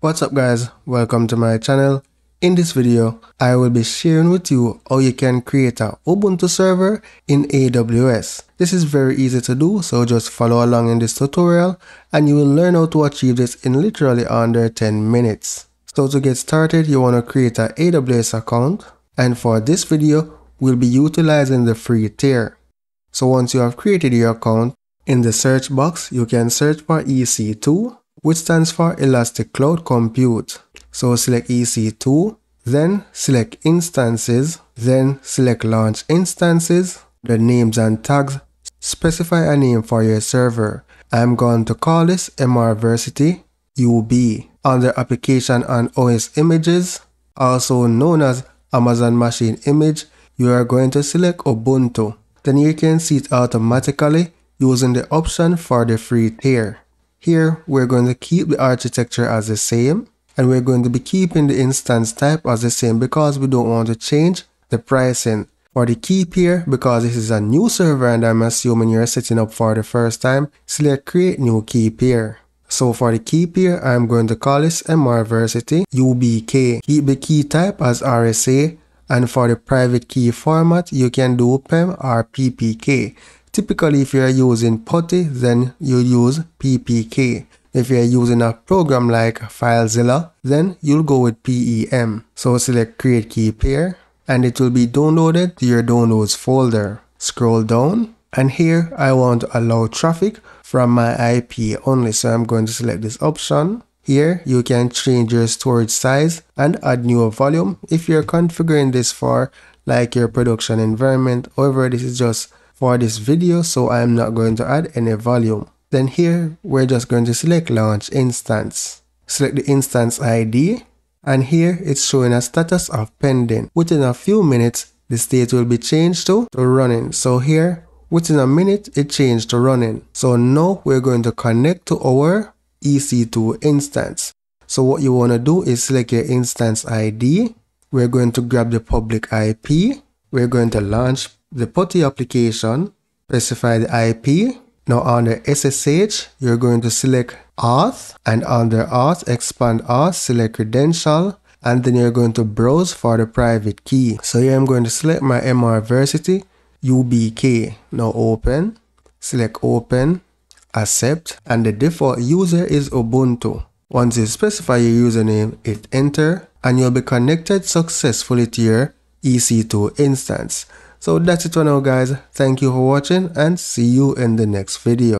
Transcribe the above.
What's up guys, welcome to my channel. In this video, I will be sharing with you how you can create a Ubuntu server in AWS. This is very easy to do, so just follow along in this tutorial and you will learn how to achieve this in literally under 10 minutes. So to get started, you want to create an AWS account, and for this video, we'll be utilizing the free tier. So once you have created your account, in the search box, you can search for EC2, which stands for Elastic Cloud Compute. So select EC2, then select Instances, then select Launch Instances, the names and tags, specify a name for your server. I'm going to call this MRversity UB. Under Application and OS Images, also known as Amazon Machine Image, you are going to select Ubuntu. Then you can see it automatically using the option for the free tier. Here, we're going to keep the architecture as the same, and we're going to be keeping the instance type as the same because we don't want to change the pricing. For the key pair, because this is a new server and I'm assuming you're setting up for the first time, select Create New Key Pair. So for the key pair, I'm going to call this MRversity UBK. Keep the key type as RSA, and for the private key format, you can do PEM or PPK. Typically, if you are using PuTTY, then you use PPK. If you are using a program like FileZilla, then you'll go with PEM. So select Create Key Pair, and it will be downloaded to your Downloads folder. Scroll down, and here I want to allow traffic from my IP only, so I'm going to select this option. Here, you can change your storage size and add new volume if you're configuring this for like your production environment. However, this is just for this video, so I'm not going to add any volume. Then here, we're just going to select Launch Instance. Select the instance ID, and here it's showing a status of pending. Within a few minutes, the state will be changed to running. So here, within a minute, it changed to running. So now we're going to connect to our EC2 instance. So what you want to do is select your instance ID. We're going to grab the public IP. We're going to launch the PuTTY application, specify the IP. Now under SSH, you're going to select auth, and under auth, expand auth, select credential, and then you're going to browse for the private key. So here I'm going to select my MRversity UBK. Now open, select open, accept, and the default user is Ubuntu. Once you specify your username, hit enter, and you'll be connected successfully to your EC2 instance. So that's it for now guys. Thank you for watching and see you in the next video.